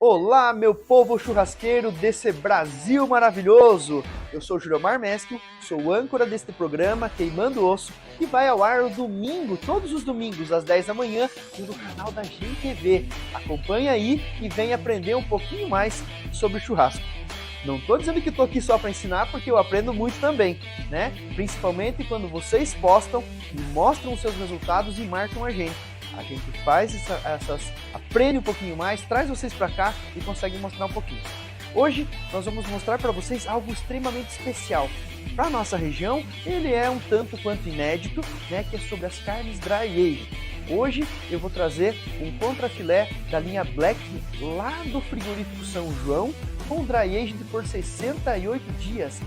Olá, meu povo churrasqueiro desse Brasil maravilhoso! Eu sou Juromar Mesquil, sou âncora deste programa Queimando Osso, que vai ao ar no domingo, todos os domingos, às 10 da manhã, no canal da GenTV. Acompanha aí e vem aprender um pouquinho mais sobre churrasco. Não estou dizendo que estou aqui só para ensinar, porque eu aprendo muito também, né? Principalmente quando vocês postam e mostram os seus resultados e marcam a gente. A gente faz aprende um pouquinho mais, traz vocês para cá e consegue mostrar um pouquinho. Hoje nós vamos mostrar para vocês algo extremamente especial. Para a nossa região, ele é um tanto quanto inédito, né, que é sobre as carnes dry age. Hoje eu vou trazer um contrafilé da linha Black lá do frigorífico São João, com dry aged por 68 dias.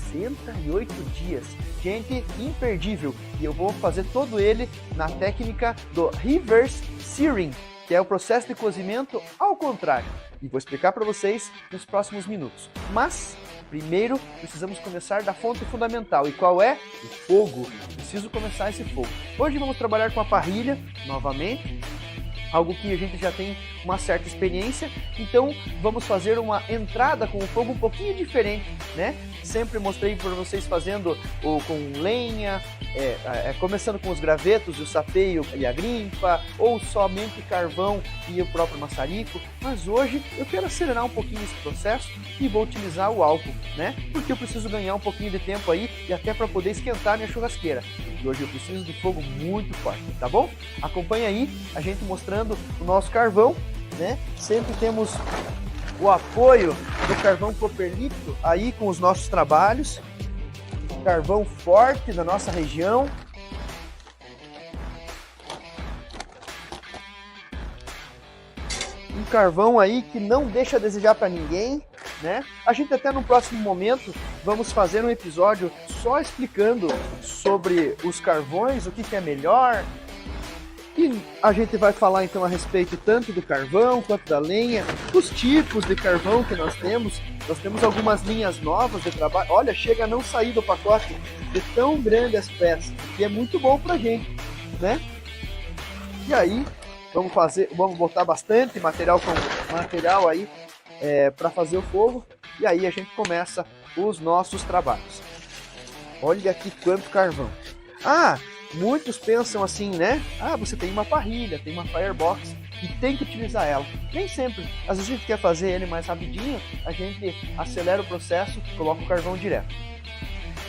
68 dias. Gente, imperdível. E eu vou fazer todo ele na técnica do reverse searing, que é o processo de cozimento ao contrário. E vou explicar para vocês nos próximos minutos. Mas, primeiro, precisamos começar da fonte fundamental. E qual é? O fogo. Preciso começar esse fogo. Hoje vamos trabalhar com a parrilha, novamente. Algo que a gente já tem uma certa experiência, então vamos fazer uma entrada com o fogo um pouquinho diferente, né? Sempre mostrei para vocês fazendo com lenha, começando com os gravetos, o sapeio e a grimpa, ou somente carvão e o próprio maçarico, mas hoje eu quero acelerar um pouquinho esse processo e vou utilizar o álcool, né? Porque eu preciso ganhar um pouquinho de tempo aí e até para poder esquentar a minha churrasqueira. E hoje eu preciso de fogo muito forte, tá bom? Acompanha aí a gente mostrando o nosso carvão, né? Sempre temos o apoio do carvão Copperlito aí com os nossos trabalhos. Carvão forte da nossa região. Um carvão aí que não deixa a desejar para ninguém, né? A gente até no próximo momento vamos fazer um episódio só explicando sobre os carvões, o que é melhor. E a gente vai falar então a respeito tanto do carvão quanto da lenha, os tipos de carvão que nós temos. Nós temos algumas linhas novas de trabalho. Olha, chega a não sair do pacote de tão grande as peças. E é muito bom pra gente, né? E aí, vamos botar bastante material aí para fazer o fogo. E aí a gente começa os nossos trabalhos. Olha aqui quanto carvão. Muitos pensam assim, né? Você tem uma parrilha, tem uma firebox e tem que utilizar ela. Nem sempre. Às vezes a gente quer fazer ele mais rapidinho, a gente acelera o processo, coloca o carvão direto.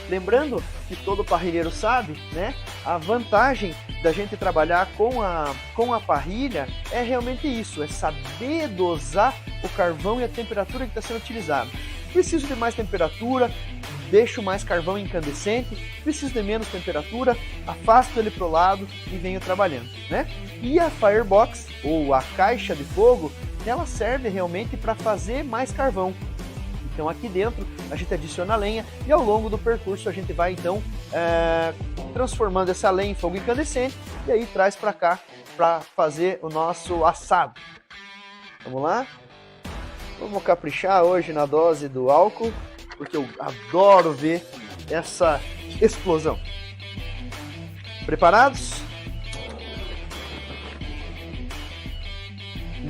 Lembrando que todo parrilheiro sabe, né? A vantagem da gente trabalhar com a parrilha é realmente isso, é saber dosar o carvão e a temperatura que está sendo utilizado. Preciso de mais temperatura, deixo mais carvão incandescente, preciso de menos temperatura, afasto ele para o lado e venho trabalhando, né? E a firebox, ou a caixa de fogo, ela serve realmente para fazer mais carvão. Então aqui dentro a gente adiciona a lenha e ao longo do percurso a gente vai então transformando essa lenha em fogo incandescente e aí traz para cá para fazer o nosso assado. Vamos lá? Vamos caprichar hoje na dose do álcool, porque eu adoro ver essa explosão. Preparados?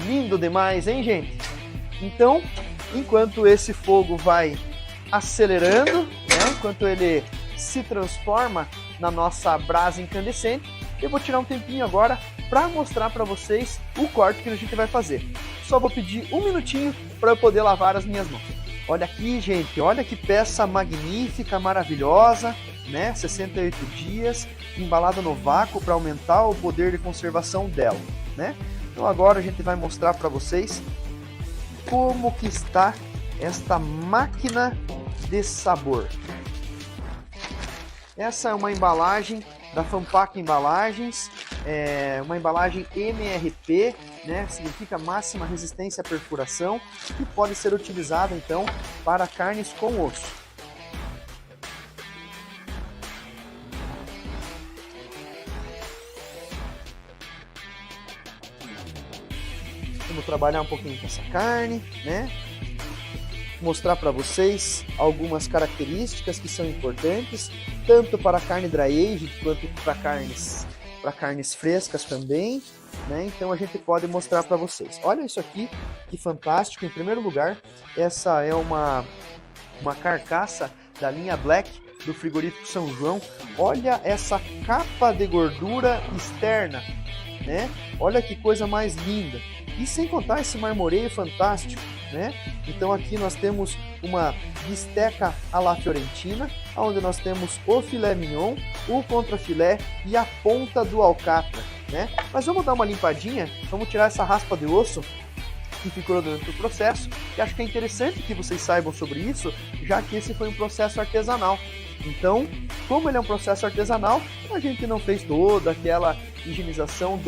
Lindo demais, hein, gente? Então, enquanto esse fogo vai acelerando, né, enquanto ele se transforma na nossa brasa incandescente, eu vou tirar um tempinho agora para mostrar para vocês o corte que a gente vai fazer. Só vou pedir um minutinho para eu poder lavar as minhas mãos. Olha aqui, gente, olha que peça magnífica, maravilhosa, né? 68 dias, embalada no vácuo para aumentar o poder de conservação dela, né? Então agora a gente vai mostrar para vocês como que está esta máquina de sabor. Essa é uma embalagem da Fampac Embalagens, uma embalagem MRP, né? Significa máxima resistência à perfuração, e pode ser utilizada então para carnes com osso. Vamos trabalhar um pouquinho com essa carne, né? Mostrar para vocês algumas características que são importantes, tanto para a carne dry aged quanto para carnes frescas também. né? Então a gente pode mostrar para vocês. Olha isso aqui, que fantástico. Em primeiro lugar, essa é uma carcaça da linha Black do frigorífico São João. Olha essa capa de gordura externa, né? Olha que coisa mais linda. E sem contar esse marmoreio fantástico, né? Então aqui nós temos uma bisteca à la fiorentina, onde nós temos o filé mignon, o contrafilé e a ponta do alcatra, né? Mas vamos dar uma limpadinha, vamos tirar essa raspa de osso que ficou durante o processo, e acho que é interessante que vocês saibam sobre isso, já que esse foi um processo artesanal. Então, como ele é um processo artesanal, a gente não fez toda aquela higienização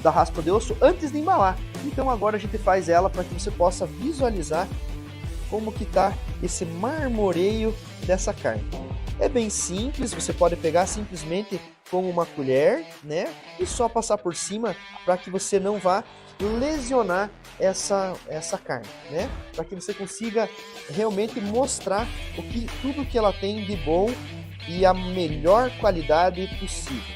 da raspa de osso antes de embalar. Então agora a gente faz ela para que você possa visualizar como que está esse marmoreio dessa carne. É bem simples, você pode pegar simplesmente com uma colher, né, e só passar por cima para que você não vá lesionar essa carne, né, para que você consiga realmente mostrar tudo que ela tem de bom e a melhor qualidade possível.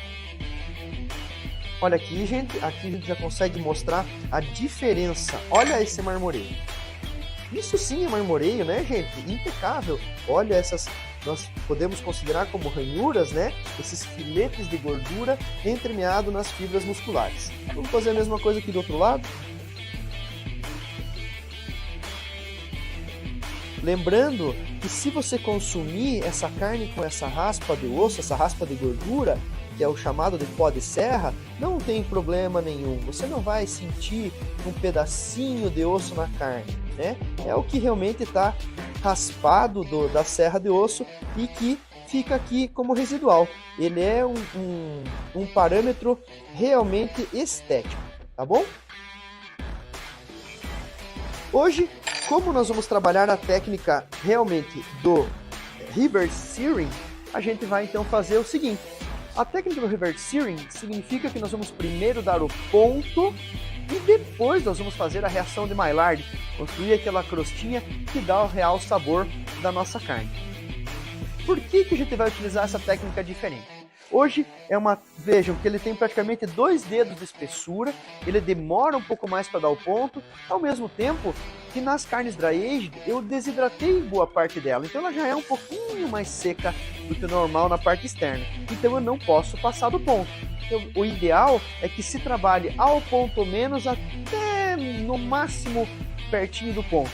Olha aqui, gente, aqui a gente já consegue mostrar a diferença. Olha esse marmoreio. Isso sim é marmoreio, né, gente? Impecável. Olha essas, nós podemos considerar como ranhuras, né? Esses filetes de gordura entremeados nas fibras musculares. Vamos fazer a mesma coisa aqui do outro lado. Lembrando que se você consumir essa carne com essa raspa de osso, essa raspa de gordura, que é o chamado de pó de serra, não tem problema nenhum. Você não vai sentir um pedacinho de osso na carne, né? É o que realmente está raspado da serra de osso e que fica aqui como residual. Ele é um parâmetro realmente estético, tá bom? Hoje, como nós vamos trabalhar a técnica realmente do reverse searing, a gente vai então fazer o seguinte. A técnica do reverse searing significa que nós vamos primeiro dar o ponto e depois nós vamos fazer a reação de Maillard, construir aquela crostinha que dá o real sabor da nossa carne. Por que a gente vai utilizar essa técnica diferente? Hoje vejam que ele tem praticamente 2 dedos de espessura, ele demora um pouco mais para dar o ponto, ao mesmo tempo que nas carnes dry aged eu desidratei boa parte dela, então ela já é um pouquinho mais seca do que o normal na parte externa, então eu não posso passar do ponto. Então, o ideal é que se trabalhe ao ponto menos até no máximo pertinho do ponto.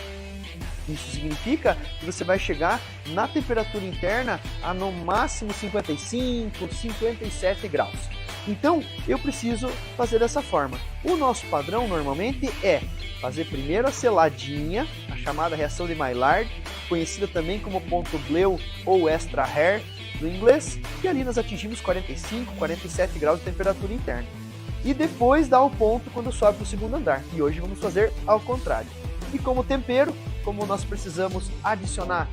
Isso significa que você vai chegar na temperatura interna a no máximo 55, 57 graus. Então, eu preciso fazer dessa forma. O nosso padrão normalmente é fazer primeiro a seladinha, a chamada reação de Maillard, conhecida também como ponto Bleu ou extra hair do inglês, e ali nós atingimos 45, 47 graus de temperatura interna. E depois dá o ponto quando sobe para o segundo andar. E hoje vamos fazer ao contrário. E como tempero, como nós precisamos adicionar,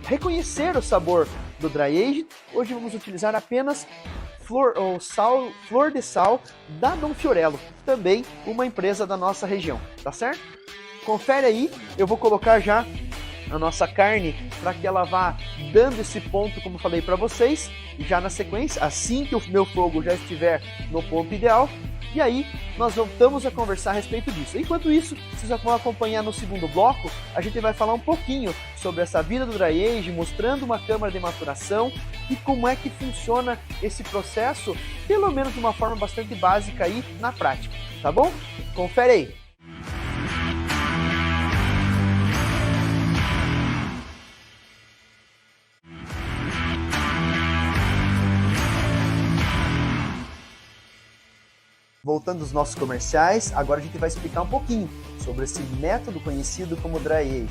reconhecer o sabor do dry aged, hoje vamos utilizar apenas flor de sal da Dom Fiorello, também uma empresa da nossa região, tá certo? Confere aí, eu vou colocar já a nossa carne para que ela vá dando esse ponto, como falei para vocês, já na sequência, assim que o meu fogo já estiver no ponto ideal. E aí, nós voltamos a conversar a respeito disso. Enquanto isso, vocês já vão acompanhar no segundo bloco, a gente vai falar um pouquinho sobre essa vida do dry age, mostrando uma câmara de maturação e como é que funciona esse processo, pelo menos de uma forma bastante básica aí na prática, tá bom? Confere aí! Voltando aos nossos comerciais, agora a gente vai explicar um pouquinho sobre esse método conhecido como Dry Aged.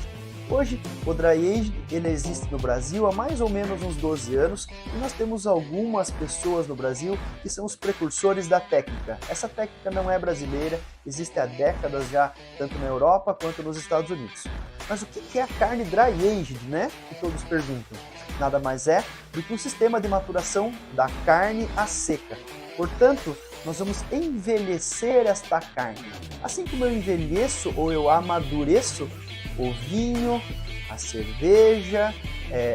Hoje, o Dry Aged ele existe no Brasil há mais ou menos uns 12 anos e nós temos algumas pessoas no Brasil que são os precursores da técnica. Essa técnica não é brasileira, existe há décadas já, tanto na Europa quanto nos Estados Unidos. Mas o que é a carne Dry Aged, né? Que todos perguntam. Nada mais é do que um sistema de maturação da carne à seca. Portanto, nós vamos envelhecer esta carne. Assim como eu envelheço ou eu amadureço o vinho, a cerveja,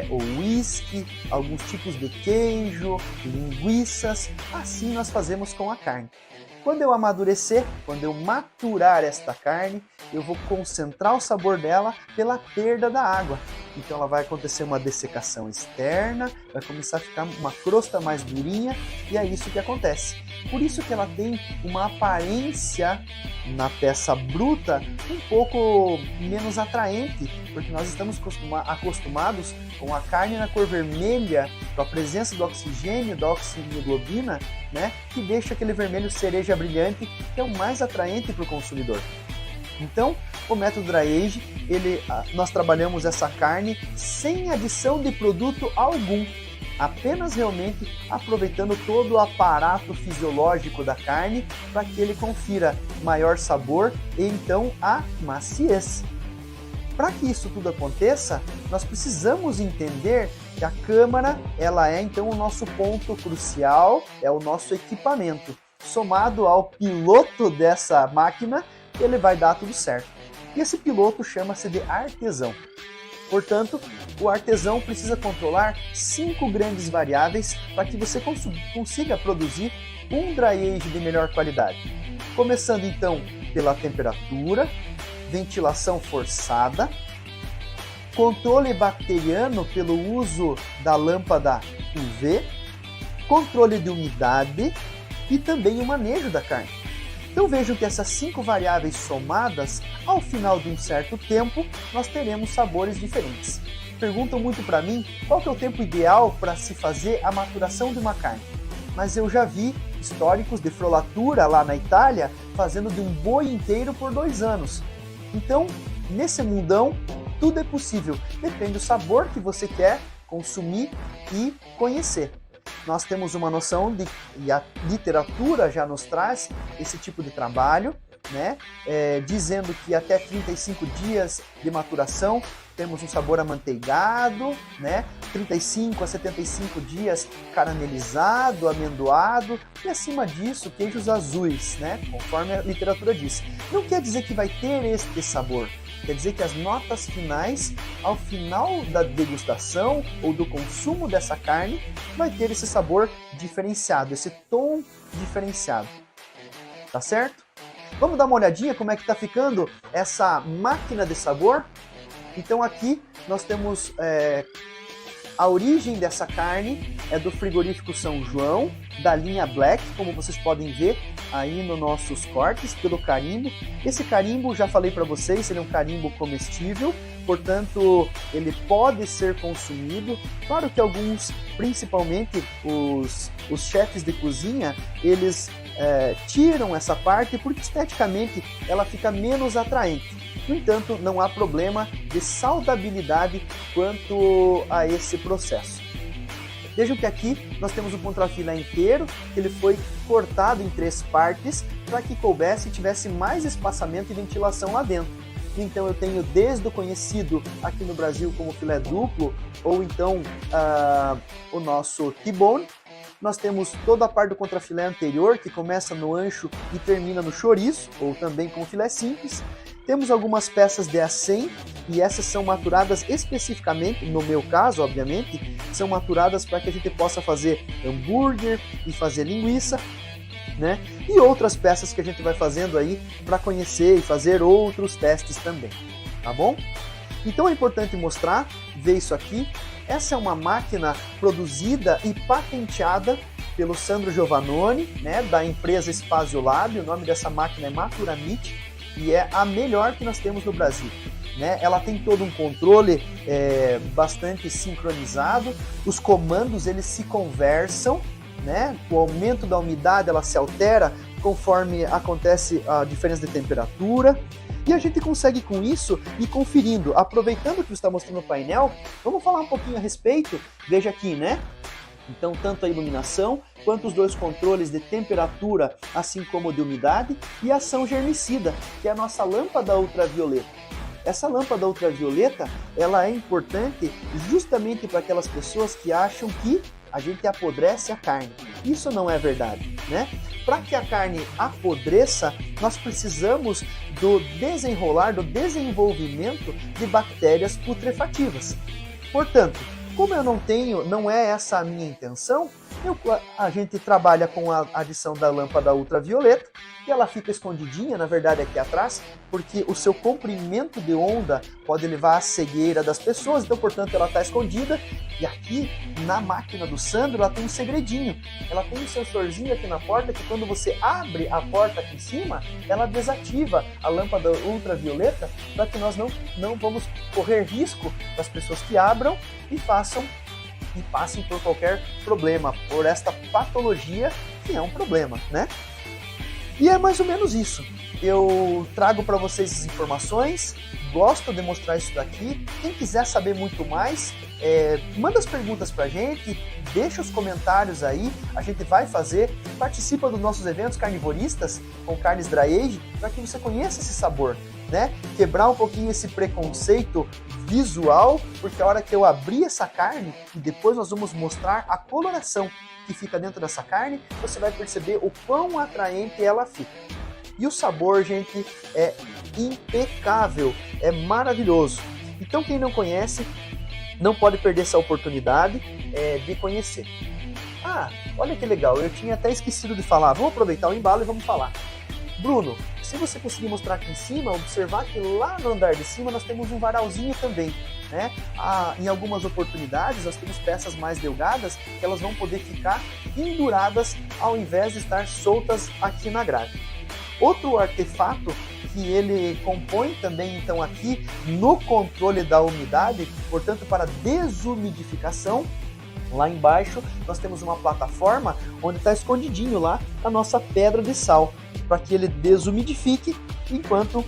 o whisky, alguns tipos de queijo, linguiças. Assim nós fazemos com a carne. Quando eu amadurecer, quando eu maturar esta carne, eu vou concentrar o sabor dela pela perda da água. Então ela vai acontecer uma dessecação externa, vai começar a ficar uma crosta mais durinha e é isso que acontece. Por isso que ela tem uma aparência na peça bruta um pouco menos atraente, porque nós estamos acostumados com a carne na cor vermelha, com a presença do oxigênio, da oxihemoglobina, né, que deixa aquele vermelho cereja brilhante, que é o mais atraente para o consumidor. Então, o método Dry Age, nós trabalhamos essa carne sem adição de produto algum, apenas realmente aproveitando todo o aparato fisiológico da carne para que ele confira maior sabor e então a maciez. Para que isso tudo aconteça, nós precisamos entender que a câmara ela é então o nosso ponto crucial, é o nosso equipamento. Somado ao piloto dessa máquina, ele vai dar tudo certo. E esse piloto chama-se de artesão. Portanto, o artesão precisa controlar 5 grandes variáveis para que você consiga produzir um dry age de melhor qualidade. Começando então pela temperatura, ventilação forçada, controle bacteriano pelo uso da lâmpada UV, controle de umidade e também o manejo da carne. Então vejam que essas 5 variáveis somadas, ao final de um certo tempo, nós teremos sabores diferentes. Perguntam muito para mim qual que é o tempo ideal para se fazer a maturação de uma carne. Mas eu já vi históricos de frolatura lá na Itália fazendo de um boi inteiro por 2 anos. Então, nesse mundão, tudo é possível. Depende do sabor que você quer consumir e conhecer. Nós temos uma noção e a literatura já nos traz esse tipo de trabalho, né? Dizendo que até 35 dias de maturação temos um sabor amanteigado, né? 35 a 75 dias caramelizado, amendoado e acima disso queijos azuis, né? Conforme a literatura diz. Não quer dizer que vai ter este sabor. Quer dizer que as notas finais, ao final da degustação ou do consumo dessa carne, vai ter esse sabor diferenciado, esse tom diferenciado. Tá certo? Vamos dar uma olhadinha como é que está ficando essa máquina de sabor? Então aqui nós temos a origem dessa carne é do frigorífico São João, da linha Black, como vocês podem ver aí nos nossos cortes, pelo carimbo. Esse carimbo, já falei para vocês, ele é um carimbo comestível, portanto ele pode ser consumido. Claro que alguns, principalmente os chefes de cozinha, eles tiram essa parte porque esteticamente ela fica menos atraente. No entanto, não há problema de saudabilidade quanto a esse processo. Vejam que aqui nós temos o contrafilé inteiro, ele foi cortado em 3 partes para que coubesse e tivesse mais espaçamento e ventilação lá dentro. Então eu tenho desde o conhecido aqui no Brasil como filé duplo, ou então o nosso T-bone. Nós temos toda a parte do contrafilé anterior, que começa no ancho e termina no chouriço, ou também com filé simples. Temos algumas peças de acém, e essas são maturadas especificamente, no meu caso, obviamente, são maturadas para que a gente possa fazer hambúrguer e fazer linguiça, né? E outras peças que a gente vai fazendo aí para conhecer e fazer outros testes também, tá bom? Então é importante mostrar, ver isso aqui. Essa é uma máquina produzida e patenteada pelo Sandro Giovannoni, né, da empresa Spasiolab. O nome dessa máquina é Maturamit e é a melhor que nós temos no Brasil. Né? Ela tem todo um controle bastante sincronizado, os comandos eles se conversam, né? O aumento da umidade ela se altera conforme acontece a diferença de temperatura. E a gente consegue com isso ir conferindo, aproveitando que você está mostrando no painel, vamos falar um pouquinho a respeito, veja aqui, né? Então, tanto a iluminação, quanto os 2 controles de temperatura, assim como de umidade, e a ação germicida, que é a nossa lâmpada ultravioleta. Essa lâmpada ultravioleta, ela é importante justamente para aquelas pessoas que acham que a gente apodrece a carne. Isso não é verdade, né? Para que a carne apodreça, nós precisamos do desenvolvimento de bactérias putrefativas. Portanto, como eu não é essa a minha intenção, a gente trabalha com a adição da lâmpada ultravioleta e ela fica escondidinha, na verdade aqui atrás, porque o seu comprimento de onda pode levar à cegueira das pessoas, então portanto ela está escondida. E aqui na máquina do Sandro ela tem um segredinho, ela tem um sensorzinho aqui na porta que quando você abre a porta aqui em cima, ela desativa a lâmpada ultravioleta para que nós não vamos correr risco das pessoas que abram e passem por qualquer problema, por esta patologia que é um problema, né? E é mais ou menos isso. Eu trago para vocês as informações, gosto de mostrar isso daqui. Quem quiser saber muito mais, manda as perguntas pra gente, deixa os comentários aí, a gente vai fazer, participa dos nossos eventos carnivoristas com carnes dry age, para que você conheça esse sabor, né? Quebrar um pouquinho esse preconceito visual, porque a hora que eu abrir essa carne e depois nós vamos mostrar a coloração que fica dentro dessa carne, você vai perceber o quão atraente ela fica. E o sabor, gente, é impecável, é maravilhoso. Então quem não conhece, não pode perder essa oportunidade de conhecer. Ah, olha que legal, eu tinha até esquecido de falar, vamos aproveitar o embalo e vamos falar. Bruno, se você conseguir mostrar aqui em cima, observar que lá no andar de cima nós temos um varalzinho também, né? Em algumas oportunidades nós temos peças mais delgadas que elas vão poder ficar penduradas ao invés de estar soltas aqui na grade. Outro artefato que ele compõe também então aqui no controle da umidade, portanto para desumidificação, lá embaixo nós temos uma plataforma onde está escondidinho lá a nossa pedra de sal, para que ele desumidifique enquanto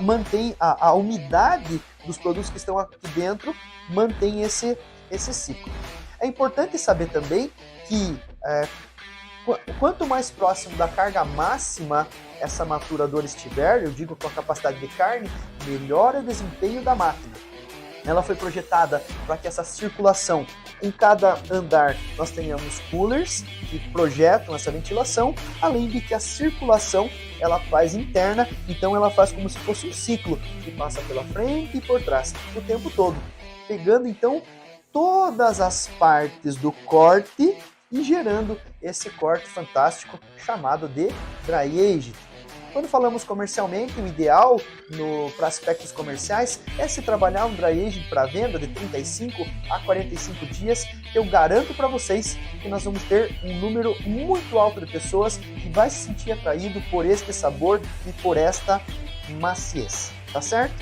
mantém a umidade dos produtos que estão aqui dentro, mantém esse ciclo. É importante saber também que quanto mais próximo da carga máxima essa maturadora estiver, eu digo com a capacidade de carne, melhor é o desempenho da máquina. Ela foi projetada para que essa circulação, em cada andar nós tenhamos coolers que projetam essa ventilação, além de que a circulação ela faz interna, então ela faz como se fosse um ciclo que passa pela frente e por trás o tempo todo, pegando então todas as partes do corte e gerando esse corte fantástico chamado de dry age. Quando falamos comercialmente, o ideal para aspectos comerciais é se trabalhar um dry age para venda de 35 a 45 dias. Eu garanto para vocês que nós vamos ter um número muito alto de pessoas que vai se sentir atraído por este sabor e por esta maciez, tá certo?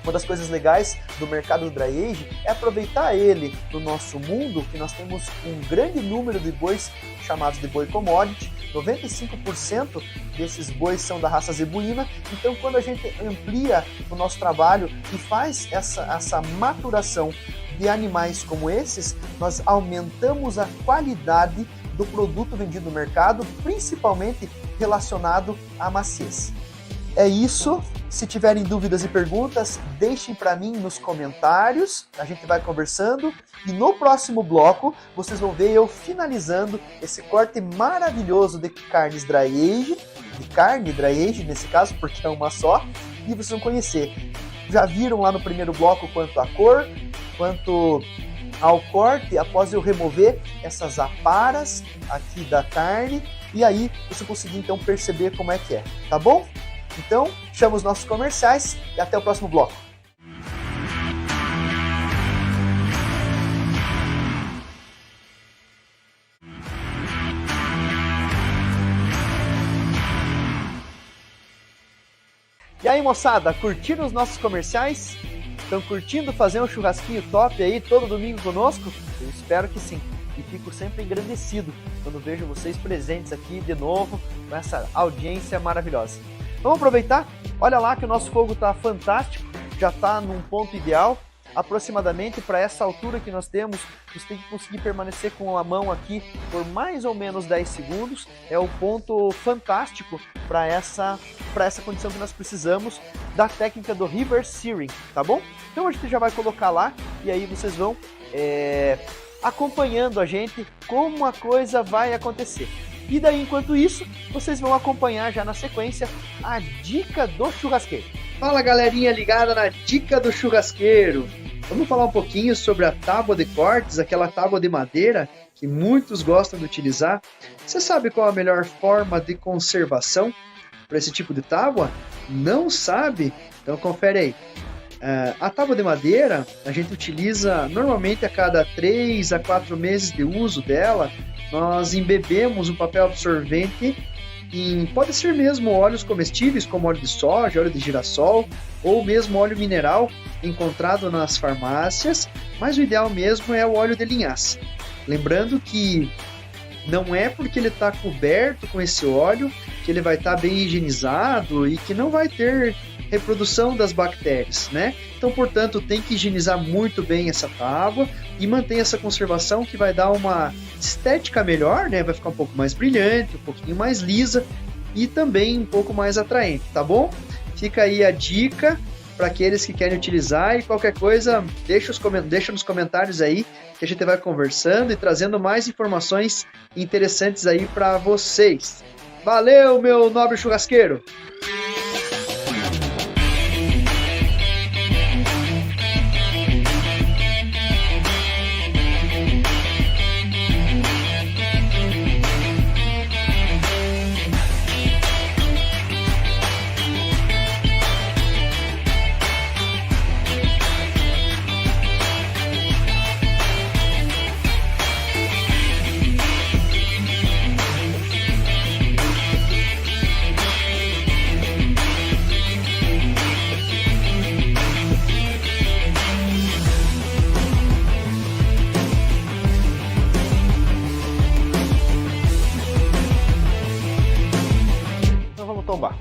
Uma das coisas legais do mercado do dry age é aproveitar ele no nosso mundo, que nós temos um grande número de bois chamados de boi commodity. 95% desses bois são da raça zebuína, então quando a gente amplia o nosso trabalho e faz essa maturação de animais como esses, nós aumentamos a qualidade do produto vendido no mercado, principalmente relacionado à maciez. É isso. Se tiverem dúvidas e perguntas, deixem para mim nos comentários, a gente vai conversando e no próximo bloco vocês vão ver eu finalizando esse corte maravilhoso de carnes dry age, de carne dry age nesse caso, porque é uma só, e vocês vão conhecer. Já viram lá no primeiro bloco quanto à cor, quanto ao corte, após eu remover essas aparas aqui da carne, e aí você conseguir então perceber como é que é, tá bom? Então, chama os nossos comerciais e até o próximo bloco. E aí, moçada, curtiram os nossos comerciais? Estão curtindo fazer um churrasquinho top aí todo domingo conosco? Eu espero que sim. E fico sempre engrandecido quando vejo vocês presentes aqui de novo com essa audiência maravilhosa. Vamos aproveitar? Olha lá que o nosso fogo está fantástico, já está num ponto ideal. Aproximadamente para essa altura que nós temos, você tem que conseguir permanecer com a mão aqui por mais ou menos 10 segundos. É o ponto fantástico para essa condição que nós precisamos da técnica do reverse searing, tá bom? Então a gente já vai colocar lá e aí vocês vão acompanhando a gente como a coisa vai acontecer. E daí, enquanto isso, vocês vão acompanhar já na sequência a dica do churrasqueiro. Fala, galerinha ligada na dica do churrasqueiro. Vamos falar um pouquinho sobre a tábua de cortes, aquela tábua de madeira que muitos gostam de utilizar. Você sabe qual a melhor forma de conservação para esse tipo de tábua? Não sabe? Então confere aí. A tábua de madeira a gente utiliza normalmente a cada 3 a 4 meses de uso dela. Nós embebemos um papel absorvente pode ser mesmo óleos comestíveis como óleo de soja, óleo de girassol ou mesmo óleo mineral encontrado nas farmácias, mas o ideal mesmo é o óleo de linhaça. Lembrando que não é porque ele está coberto com esse óleo que ele vai estar bem higienizado e que não vai ter reprodução das bactérias, né? Então, portanto, tem que higienizar muito bem essa tábua e manter essa conservação que vai dar uma estética melhor, né? Vai ficar um pouco mais brilhante, um pouquinho mais lisa e também um pouco mais atraente, tá bom? Fica aí a dica para aqueles que querem utilizar e qualquer coisa, deixa nos comentários aí que a gente vai conversando e trazendo mais informações interessantes aí para vocês. Valeu, meu nobre churrasqueiro! Tombar.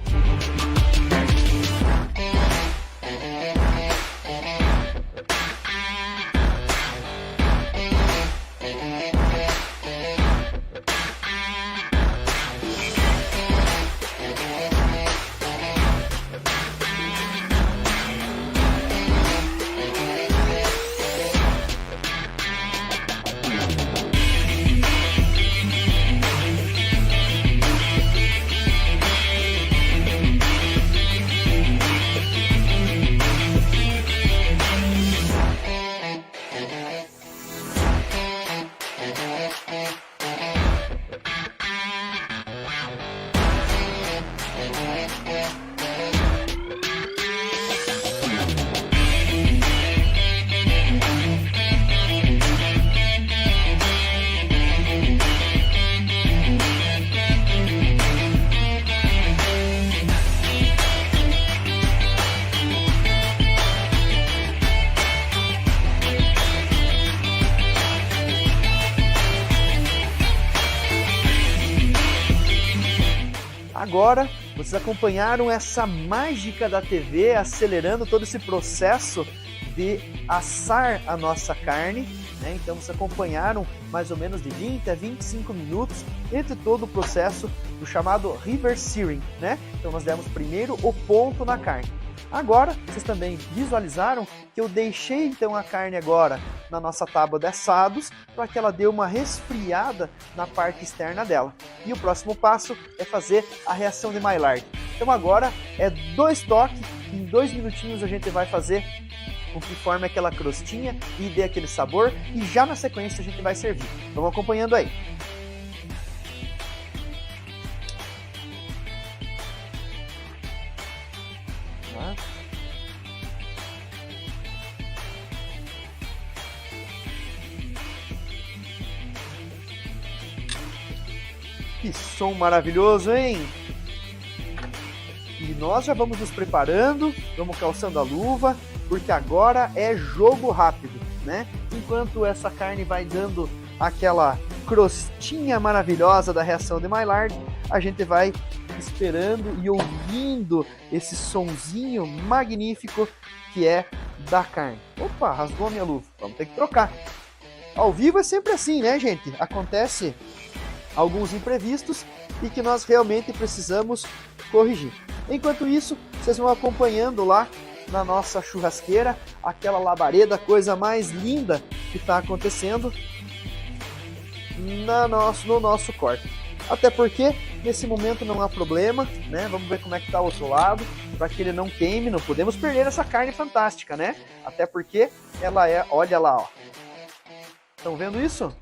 Agora, vocês acompanharam essa mágica da TV acelerando todo esse processo de assar a nossa carne, né? Então vocês acompanharam mais ou menos de 20 a 25 minutos entre todo o processo do chamado reverse searing, né? Então nós demos primeiro o ponto na carne. Agora, vocês também visualizaram que eu deixei então a carne agora na nossa tábua de assados para que ela dê uma resfriada na parte externa dela. E o próximo passo é fazer a reação de Maillard. Então agora é 2 toques, em 2 minutinhos a gente vai fazer com que forme aquela crostinha e dê aquele sabor e já na sequência a gente vai servir. Vamos acompanhando aí. Que som maravilhoso, hein? E nós já vamos nos preparando, vamos calçando a luva, porque agora é jogo rápido, né? Enquanto essa carne vai dando aquela crostinha maravilhosa da reação de Maillard, a gente vai esperando e ouvindo esse sonzinho magnífico que é da carne. Opa, rasgou a minha luva, vamos ter que trocar. Ao vivo é sempre assim, né, gente? Acontece alguns imprevistos e que nós realmente precisamos corrigir. Enquanto isso, vocês vão acompanhando lá na nossa churrasqueira aquela labareda, coisa mais linda que está acontecendo no nosso corte. Até porque nesse momento não há problema, né? Vamos ver como é que está o outro lado. para que ele não queime, não podemos perder essa carne fantástica, né? Até porque ela é, olha lá, ó. Estão vendo isso?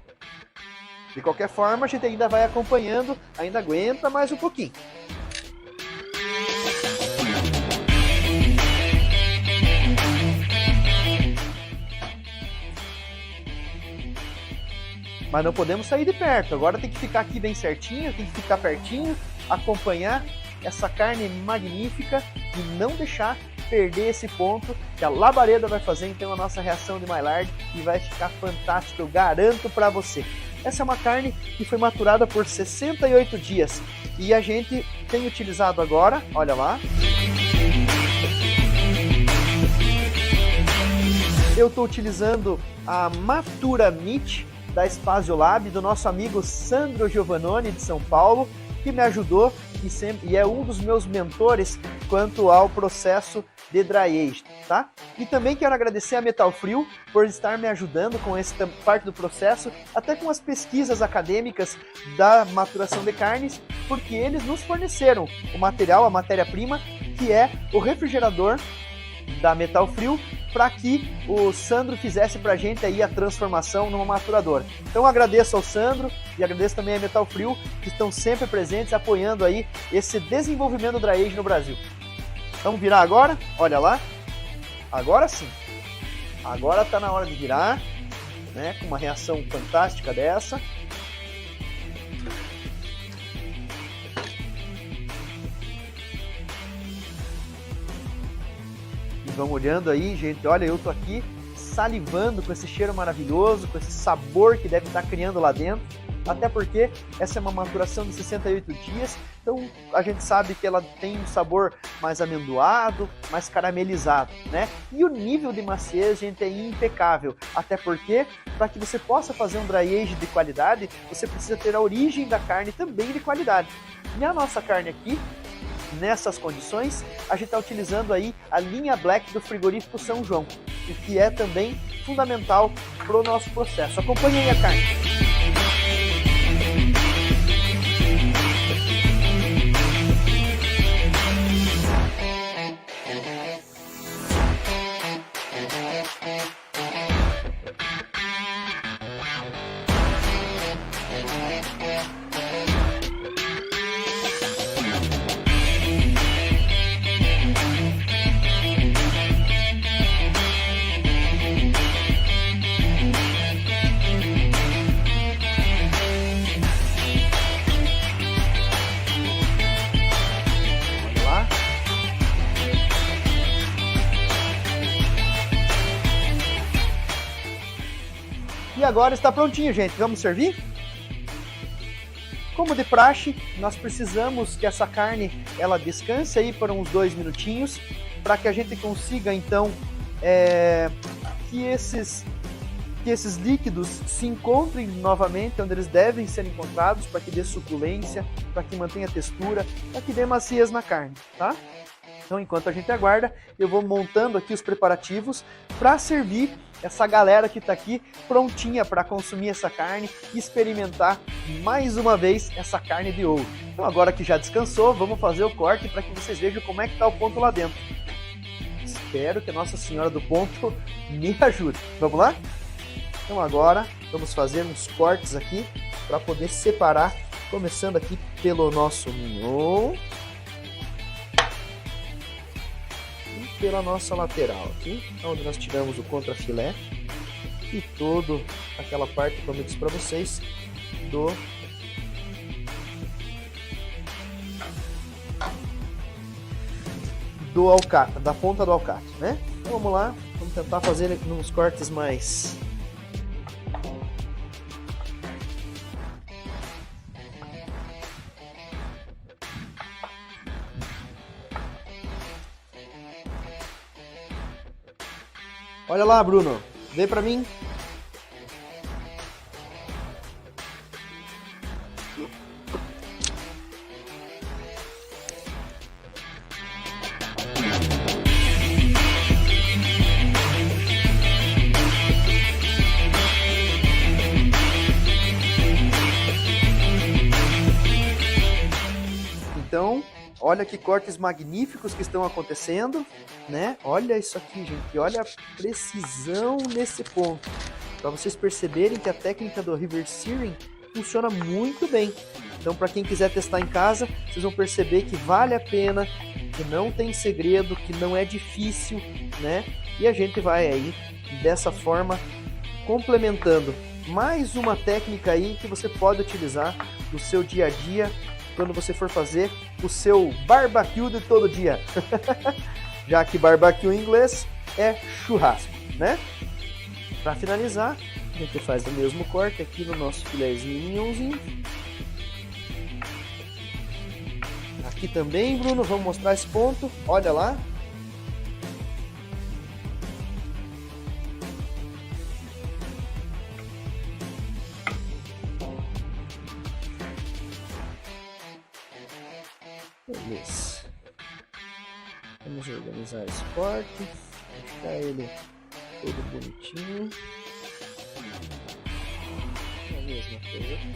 De qualquer forma, a gente ainda vai acompanhando, ainda aguenta mais um pouquinho. Mas não podemos sair de perto, agora tem que ficar aqui bem certinho, tem que ficar pertinho, acompanhar essa carne magnífica e não deixar perder esse ponto que a labareda vai fazer então a nossa reação de Maillard e vai ficar fantástico, eu garanto para você. Essa é uma carne que foi maturada por 68 dias e a gente tem utilizado agora, olha lá. Eu estou utilizando a Matura Meat da Spasiolab, do nosso amigo Sandro Giovannoni de São Paulo, que me ajudou e é um dos meus mentores quanto ao processo de dry age, tá? E também quero agradecer a Metal Frio por estar me ajudando com essa parte do processo, até com as pesquisas acadêmicas da maturação de carnes, porque eles nos forneceram o material, a matéria-prima, que é o refrigerador da Metal Frio, para que o Sandro fizesse pra gente aí a transformação numa maturadora. Então agradeço ao Sandro e agradeço também a Metal Frio, que estão sempre presentes, apoiando aí esse desenvolvimento do dry age no Brasil. Vamos virar agora? Olha lá. Agora sim. Agora tá na hora de virar, né? Com uma reação fantástica dessa. Vão olhando aí, gente, olha, eu tô aqui salivando com esse cheiro maravilhoso, com esse sabor que deve estar criando lá dentro, até porque essa é uma maturação de 68 dias, então a gente sabe que ela tem um sabor mais amendoado, mais caramelizado, né? E o nível de maciez, gente, é impecável, até porque para que você possa fazer um dry age de qualidade, você precisa ter a origem da carne também de qualidade. E a nossa carne aqui, nessas condições, a gente está utilizando aí a linha Black do frigorífico São João, o que é também fundamental para o nosso processo. Acompanhe aí a carne. E agora está prontinho, gente. Vamos servir? Como de praxe, nós precisamos que essa carne ela descanse aí por uns 2 minutinhos para que a gente consiga então que esses líquidos se encontrem novamente onde eles devem ser encontrados, para que dê suculência, para que mantenha textura, para que dê maciez na carne, tá? Então, enquanto a gente aguarda, eu vou montando aqui os preparativos para servir essa galera que está aqui prontinha para consumir essa carne e experimentar mais uma vez essa carne de ouro. Então, agora que já descansou, vamos fazer o corte para que vocês vejam como é que está o ponto lá dentro. Espero que a Nossa Senhora do Ponto me ajude. Vamos lá? Então agora vamos fazer uns cortes aqui para poder separar, começando aqui pelo nosso mignon e pela nossa lateral aqui, onde nós tiramos o contrafilé e toda aquela parte, como eu disse para vocês, do alcatra, da ponta do alcatra, né? Então vamos lá, vamos tentar fazer uns cortes mais Olha lá, Bruno. Vê pra mim. Então, Olha que cortes magníficos que estão acontecendo, né? Olha isso aqui, gente. Olha a precisão nesse ponto. Para vocês perceberem que a técnica do reverse searing funciona muito bem. Então, para quem quiser testar em casa, vocês vão perceber que vale a pena, que não tem segredo, que não é difícil, né? E a gente vai aí, dessa forma, complementando mais uma técnica aí que você pode utilizar no seu dia a dia, quando você for fazer o seu barbecue de todo dia. Já que barbecue em inglês é churrasco, né? Para finalizar, a gente faz o mesmo corte aqui no nosso filézinho mignonzinho. Aqui também, Bruno, vamos mostrar esse ponto. Olha lá. Beleza. Vamos organizar esse corte, deixar ele todo bonitinho. A mesma coisa aqui.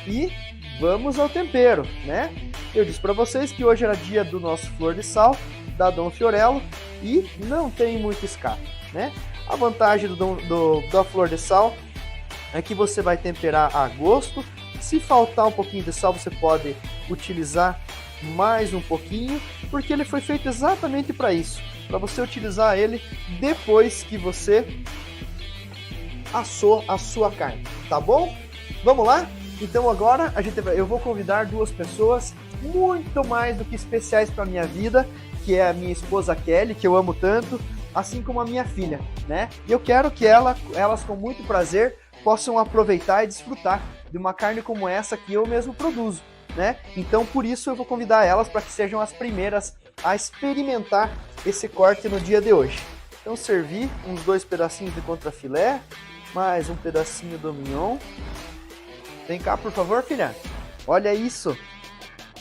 E vamos ao tempero, né? Eu disse para vocês que hoje era dia do nosso flor de sal, da Dom Fiorello, e não tem muito escape, né? A vantagem da flor de sal é que você vai temperar a gosto. Se faltar um pouquinho de sal, você pode utilizar mais um pouquinho, porque ele foi feito exatamente para isso, para você utilizar ele depois que você assou a sua carne, tá bom? Vamos lá? Então agora eu vou convidar duas pessoas muito mais do que especiais para minha vida, que é a minha esposa Kelly, que eu amo tanto, assim como a minha filha, né? E eu quero que elas com muito prazer possam aproveitar e desfrutar de uma carne como essa que eu mesmo produzo, né? Então por isso eu vou convidar elas para que sejam as primeiras a experimentar esse corte no dia de hoje. Então servi uns 2 pedacinhos de contrafilé, mais um pedacinho do mignon. Vem cá, por favor, filha. Olha isso.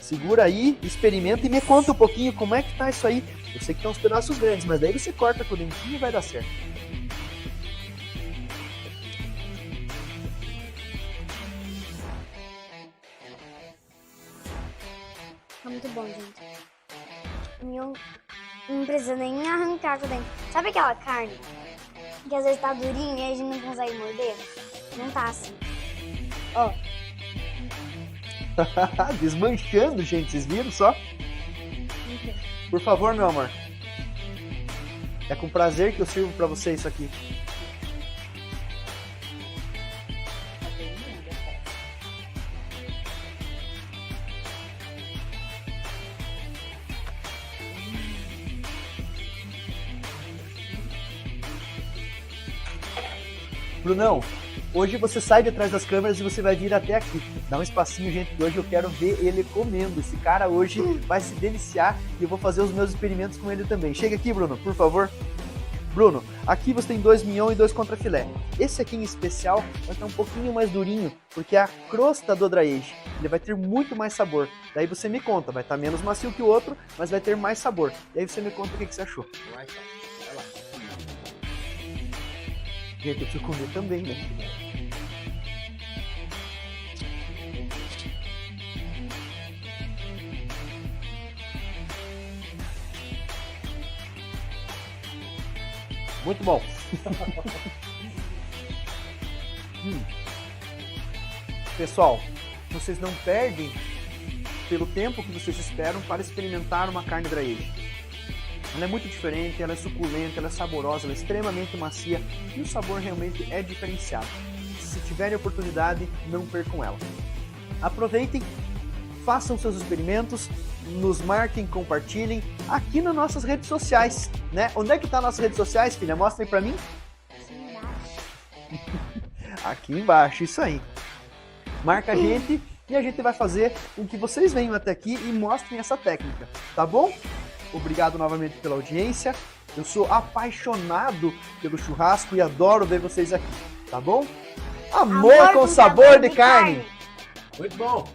Segura aí, experimenta e me conta um pouquinho como é que tá isso aí. Eu sei que tá uns pedaços grandes, mas daí você corta com o dentinho e vai dar certo. Tá muito bom, gente. Não precisa nem arrancar com o dente. Sabe aquela carne que às vezes tá durinha e a gente não consegue morder? Não tá assim. Ó. Desmanchando, gente. Vocês viram só? Por favor, meu amor. É com prazer que eu sirvo pra você isso aqui. Brunão, hoje você sai de trás das câmeras e você vai vir até aqui. Dá um espacinho, gente, que hoje eu quero ver ele comendo. Esse cara hoje vai se deliciar e eu vou fazer os meus experimentos com ele também. Chega aqui, Bruno, por favor. Bruno, aqui você tem 2 mignon e 2 contrafilé. Esse aqui em especial vai estar um pouquinho mais durinho, porque é a crosta do dry age. Ele vai ter muito mais sabor. Daí você me conta, vai estar menos macio que o outro, mas vai ter mais sabor. E aí você me conta o que você achou. Vai lá. Gente, eu preciso comer também, né? Muito bom. Pessoal, vocês não perdem pelo tempo que vocês esperam para experimentar uma carne dry age. Ela é muito diferente, ela é suculenta, ela é saborosa, ela é extremamente macia e o sabor realmente é diferenciado. Se tiverem oportunidade, não percam ela. Aproveitem, façam seus experimentos, nos marquem, compartilhem aqui nas nossas redes sociais, né? Onde é que tá nas nossas redes sociais, filha? Mostra aí pra mim. Aqui embaixo. Aqui embaixo, isso aí. Marca a gente e a gente vai fazer com que vocês venham até aqui e mostrem essa técnica, tá bom? Obrigado novamente pela audiência. Eu sou apaixonado pelo churrasco e adoro ver vocês aqui, tá bom? Amor com sabor de carne. Muito bom!